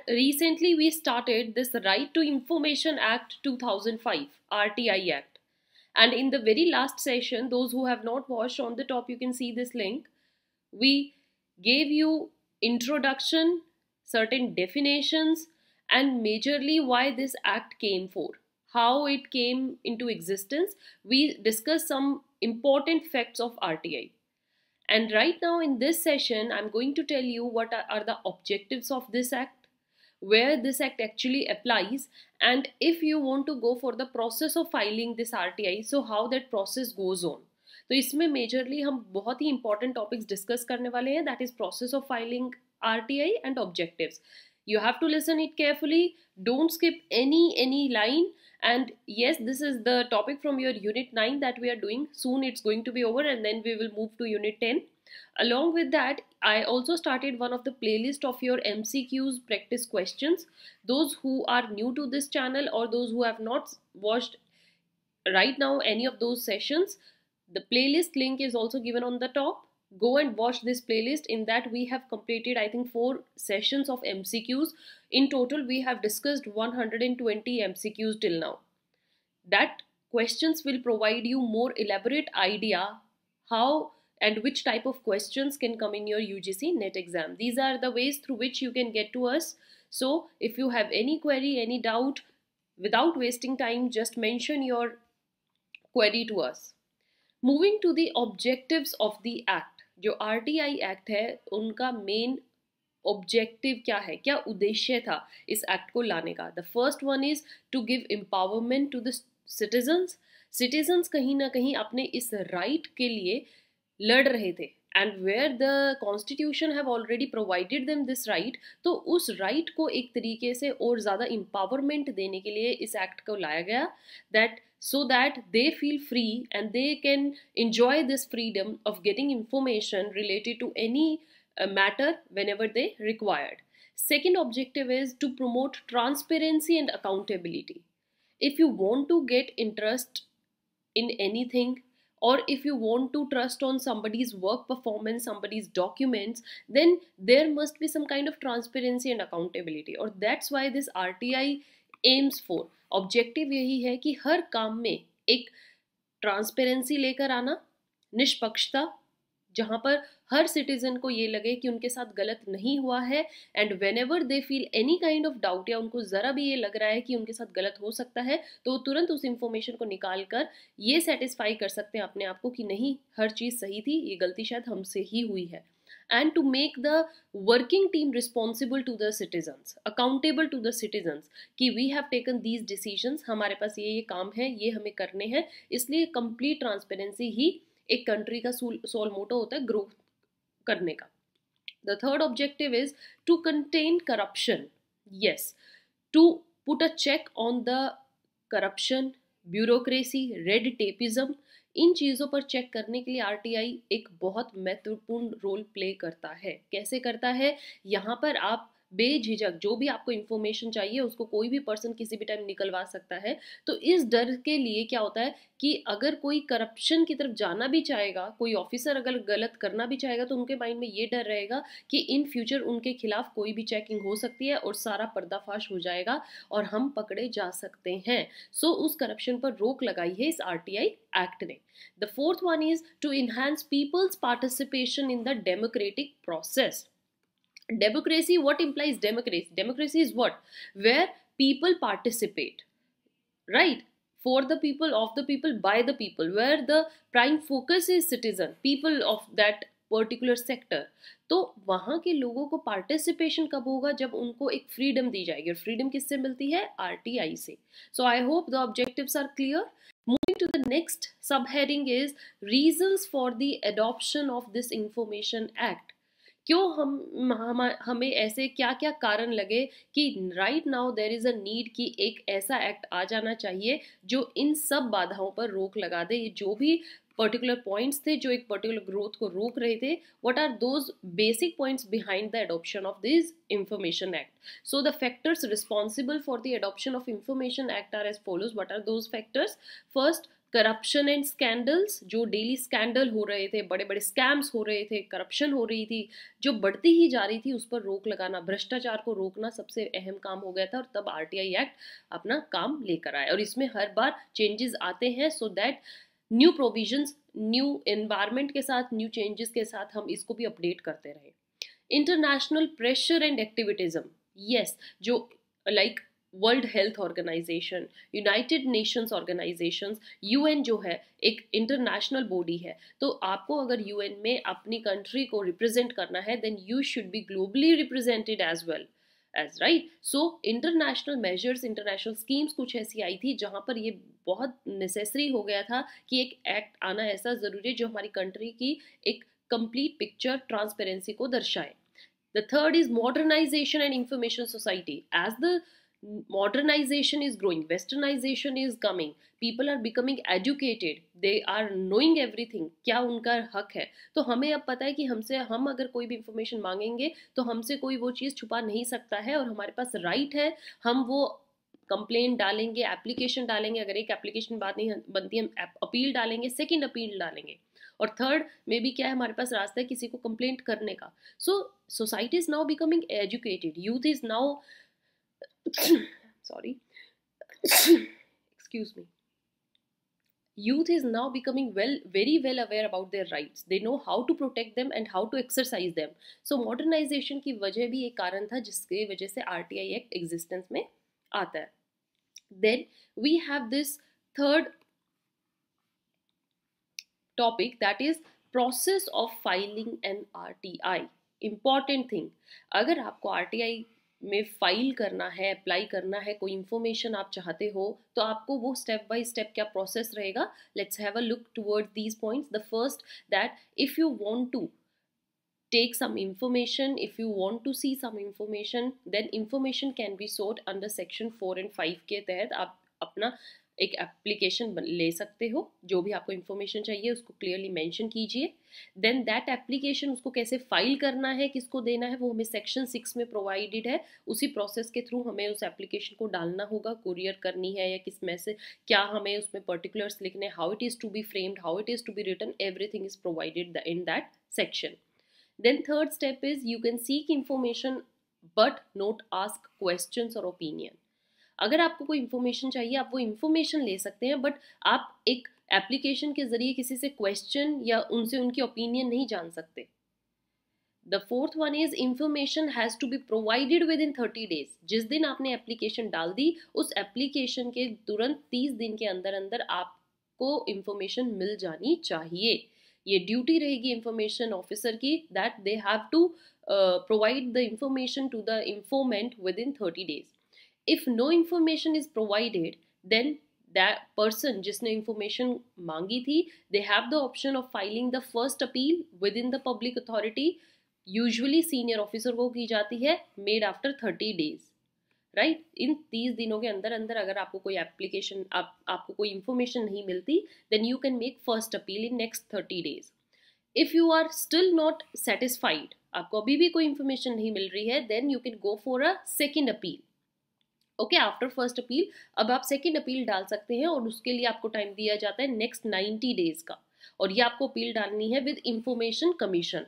recently we started this Right to Information Act 2005, RTI Act. And in the very last session, those who have not watched, on the top you can see this link. We gave you introduction, certain definitions, and majorly why this act came for, how it came into existence. We discussed some important facts of RTI. And right now in this session, I'm going to tell you what are the objectives of this act, where this act actually applies, and if you want to go for the process of filing this RTI, so how that process goes on. तो इसमें majorly हम बहुत ही important topics discuss करने वाले हैं, that is process of filing RTI and objectives. You have to listen it carefully, don't skip any line. And yes, this is the topic from your unit 9 that we are doing. Soon it's going to be over and then we will move to unit 10. Along with that, I also started one of the playlist of your MCQs practice questions. Those who are new to this channel or those who have not watched right now any of those sessions, the playlist link is also given on the top. Go and watch this playlist. In that we have completed, I think, 4 sessions of MCQs. In total we have discussed 120 MCQs till now. That questions will provide you more elaborate idea how and which type of questions can come in your UGC NET exam. These are the ways through which you can get to us. So if you have any query, any doubt, without wasting time, just mention your query to us. Moving to the objectives of the act. जो RTI act है उनका main objective क्या है, क्या उद्देश्य था इस act को लाने का. The first one is to give empowerment to the citizens. Citizens कहीं ना कहीं अपने इस राइट के लिए लड़ रहे थे, and where the constitution have already provided them this right, तो उस राइट को एक तरीके से और ज़्यादा एम्पावरमेंट देने के लिए इस एक्ट को लाया गया, that so that they feel free and they can enjoy this freedom of getting information related to any matter whenever they required. Second objective is to promote transparency and accountability. If you want to get interest in anything, or if you want to trust on somebody's work performance, somebody's documents, then there must be some kind of transparency and accountability, or that's why this RTI aims for. Objective यही है कि हर काम में एक transparency लेकर आना, निष्पक्षता, जहां पर हर सिटीजन को ये लगे कि उनके साथ गलत नहीं हुआ है, and whenever they feel any kind of doubt या उनको ज़रा भी ये लग रहा है कि उनके साथ गलत हो सकता है, तो तुरंत उस इंफॉर्मेशन को निकाल कर ये सेटिस्फाई कर सकते हैं अपने आप को कि नहीं, हर चीज़ सही थी, ये गलती शायद हमसे ही हुई है. And to make the working team responsible to the citizens, accountable to the citizens, कि we have taken these decisions, हमारे पास ये काम है, ये हमें करने हैं, इसलिए complete transparency ही एक country का सोल मोटो होता है ग्रो करने का. The third objective is to contain corruption. Yes, to put a check on the corruption, bureaucracy, red tapeism. इन चीज़ों पर चेक करने के लिए RTI एक बहुत महत्वपूर्ण रोल प्ले करता है. कैसे करता है? यहाँ पर आप बेझिझक जो भी आपको इन्फॉर्मेशन चाहिए उसको कोई भी पर्सन किसी भी टाइम निकलवा सकता है. तो इस डर के लिए क्या होता है कि अगर कोई करप्शन की तरफ जाना भी चाहेगा, कोई ऑफिसर अगर गलत करना भी चाहेगा, तो उनके माइंड में ये डर रहेगा कि इन फ्यूचर उनके खिलाफ कोई भी चेकिंग हो सकती है और सारा पर्दाफाश हो जाएगा और हम पकड़े जा सकते हैं. सो उस करप्शन पर रोक लगाई है इस RTI एक्ट ने. The fourth one is to enhance people's participation in the democratic process. Democracy, what implies democracy? Democracy is what? Where people participate, right? For the people, of the people, by the people, where the prime focus is citizen, people of that particular sector. तो वहाँ के लोगों को participation कब होगा? जब उनको एक फ्रीडम दी जाएगी, और फ्रीडम किससे मिलती है? RTI से. So I hope the objectives are clear. Moving to the next subheading is reasons for the adoption of this Information Act. क्यों हमें ऐसे क्या क्या कारण लगे कि right now there is a need कि एक ऐसा एक्ट आ जाना चाहिए जो इन सब बाधाओं पर रोक लगा दे. जो भी पर्टिकुलर पॉइंट्स थे जो एक पर्टिकुलर ग्रोथ को रोक रहे थे, what are those basic points behind the adoption of this information act. So the factors responsible for the adoption of information act are as follows. What are those factors? First, corruption and scandals, जो daily scandal हो रहे थे, बड़े बड़े scams हो रहे थे, corruption हो रही थी जो बढ़ती ही जा रही थी, उस पर रोक लगाना, भ्रष्टाचार को रोकना सबसे अहम काम हो गया था। और तब आरटीआई एक्ट अपना काम लेकर आया और इसमें हर बार चेंजेस आते हैं so that new provisions, new environment के साथ, न्यू चेंजेस के साथ हम इसको भी अपडेट करते रहे। International pressure and activism, yes, जो like world health organization, united nations organizations, UN जो है एक इंटरनेशनल बॉडी है, तो आपको अगर यूएन में अपनी कंट्री को रिप्रेजेंट करना है then you should be globally represented as well as, right. So international measures, international schemes कुछ ऐसी आई थी जहां पर ये बहुत नेसेसरी हो गया था कि एक एक्ट आना ऐसा जरूरी है जो हमारी कंट्री की एक कंप्लीट पिक्चर, ट्रांसपेरेंसी को दर्शाए। The third is modernization and information society. As the modernization is growing, westernization is coming, people are becoming educated, they are knowing everything, क्या उनका हक है। तो हमें अब पता है कि हमसे, हम अगर कोई भी इंफॉर्मेशन मांगेंगे तो हमसे कोई वो चीज़ छुपा नहीं सकता है और हमारे पास राइट है, हम वो कंप्लेंट डालेंगे, एप्लीकेशन डालेंगे, अगर एक एप्लीकेशन बात नहीं बनती हम अपील डालेंगे, सेकंड अपील डालेंगे, और थर्ड में भी क्या है, हमारे पास रास्ता है किसी को कंप्लेंट करने का। So society is now becoming educated, youth is now sorry excuse me, youth is now becoming very well aware about their rights, they know how to protect them and how to exercise them. So modernization की वजह भी एक कारण था जिसके वजह से RTI act existence में आता है। Then we have this third topic, that is process of filing an RTI. Important thing, अगर आपको RTI में फाइल करना है, अप्लाई करना है, कोई इंफॉर्मेशन आप चाहते हो, तो आपको वो स्टेप बाय स्टेप क्या प्रोसेस रहेगा। Let's have a look towards these points. The first, that if you want to take some information, if you want to see some information, then information can be sought under section 4 and 5 के तहत आप अपना एक application ले सकते हो, जो भी आपको इन्फॉर्मेशन चाहिए उसको क्लियरली मेंशन कीजिए। देन दैट एप्लीकेशन, उसको कैसे फाइल करना है, किसको देना है, वो हमें सेक्शन 6 में प्रोवाइडेड है। उसी प्रोसेस के थ्रू हमें उस एप्लीकेशन को डालना होगा, कुरियर करनी है या किस मैसेज, क्या हमें उसमें पर्टिकुलर्स लिखने, how it is to be framed, how it is to be written, everything is provided in that section. Then third step is you can seek information but not ask questions or opinion. अगर आपको कोई information चाहिए आप वो information ले सकते हैं, but आप एक एप्लीकेशन के जरिए किसी से क्वेश्चन या उनसे उनकी ओपिनियन नहीं जान सकते। The fourth one is information has to be provided within 30 days। जिस दिन आपने एप्लीकेशन डाल दी उस एप्लीकेशन के तुरंत 30 दिन के अंदर अंदर आपको इंफॉर्मेशन मिल जानी चाहिए। ये ड्यूटी रहेगी इंफॉर्मेशन ऑफिसर की, that they have to provide the information to the informant within 30 days। If no information is provided then that person जिसने इंफॉर्मेशन मांगी थी, they have the option of filing the first appeal within the public authority. Usually senior officer को की जाती है, made after 30 days, right. इन 30 दिनों के अंदर अंदर अगर आपको कोई एप्लीकेशन, आपको कोई इंफॉर्मेशन नहीं मिलती, then you can make first appeal in next 30 days। If you are still not satisfied, आपको अभी भी कोई इंफॉर्मेशन नहीं मिल रही है, then you can go for a second appeal. Okay, after first appeal अब आप सेकेंड अपील डाल सकते हैं और उसके लिए आपको टाइम दिया जाता है नेक्स्ट 90 days का, और ये आपको अपील डालनी है विद इंफॉर्मेशन कमीशन।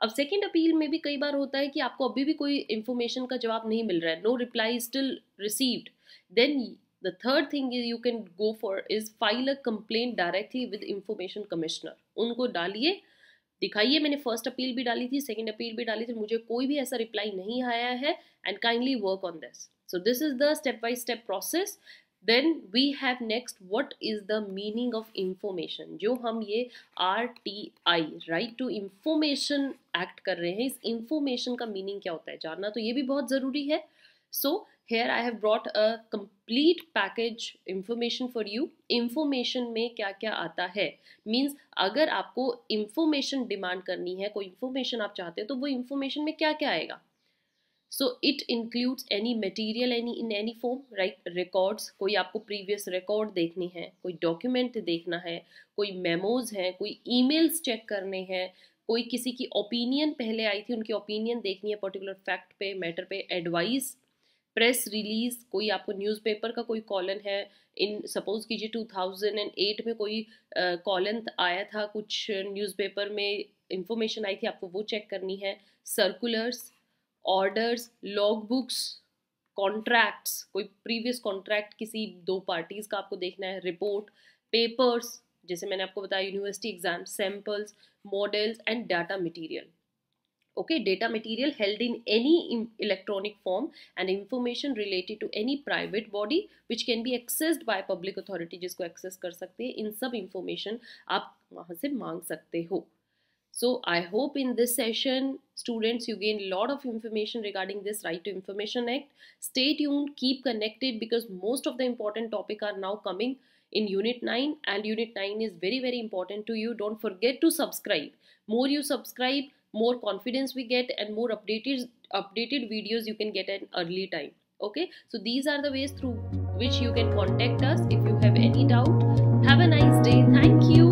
अब सेकेंड अपील में भी कई बार होता है कि आपको अभी भी कोई इंफॉर्मेशन का जवाब नहीं मिल रहा है, no reply still received, then the third thing you can go for is file a complaint directly with information commissioner. उनको डालिए, दिखाइए मैंने फर्स्ट अपील भी डाली थी, सेकेंड अपील भी डाली थी, मुझे कोई भी ऐसा रिप्लाई नहीं आया है, and kindly work on this. So this is the step by step process. Then we have next, what is the meaning of information। जो हम ये RTI, right to information act कर रहे हैं, इस इंफॉर्मेशन का मीनिंग क्या होता है जानना तो ये भी बहुत ज़रूरी है। सो here I have brought a complete package information for you। Information में क्या क्या आता है, मीन्स अगर आपको इंफॉर्मेशन डिमांड करनी है, कोई इंफॉर्मेशन आप चाहते हैं, तो वो इंफॉर्मेशन में क्या क्या आएगा। So it includes any material, in any form, right? Records, कोई आपको previous record देखनी है, कोई document देखना है, कोई memos हैं, कोई emails check करने हैं, कोई किसी की opinion पहले आई थी उनकी opinion देखनी है particular fact पे, matter पे, advice, प्रेस रिलीज, कोई आपको न्यूज़पेपर का कोई कॉलन है, इन सपोज कीजिए 2008 में कोई कॉलन आया था, कुछ न्यूज़पेपर में इंफॉर्मेशन आई थी, आपको वो चेक करनी है। Circulars, orders, log books, contracts, कोई प्रीवियस कॉन्ट्रैक्ट किसी दो पार्टीज का आपको देखना है। रिपोर्ट, पेपर्स, जैसे मैंने आपको बताया university exam, samples, models and data material. Okay, data material held in any electronic form and information related to any private body which can be accessed by public authority, जिसको access कर सकते हैं, इन सब information आप वहाँ से मांग सकते हो। So I hope in this session, students, you gain a lot of information regarding this Right to Information Act. Stay tuned, keep connected, because most of the important topic are now coming in Unit 9, and Unit 9 is very, very important to you. Don't forget to subscribe. More you subscribe, more confidence we get, and more updated videos you can get at early time. Okay, so these are the ways through which you can contact us if you have any doubt. Have a nice day. Thank you.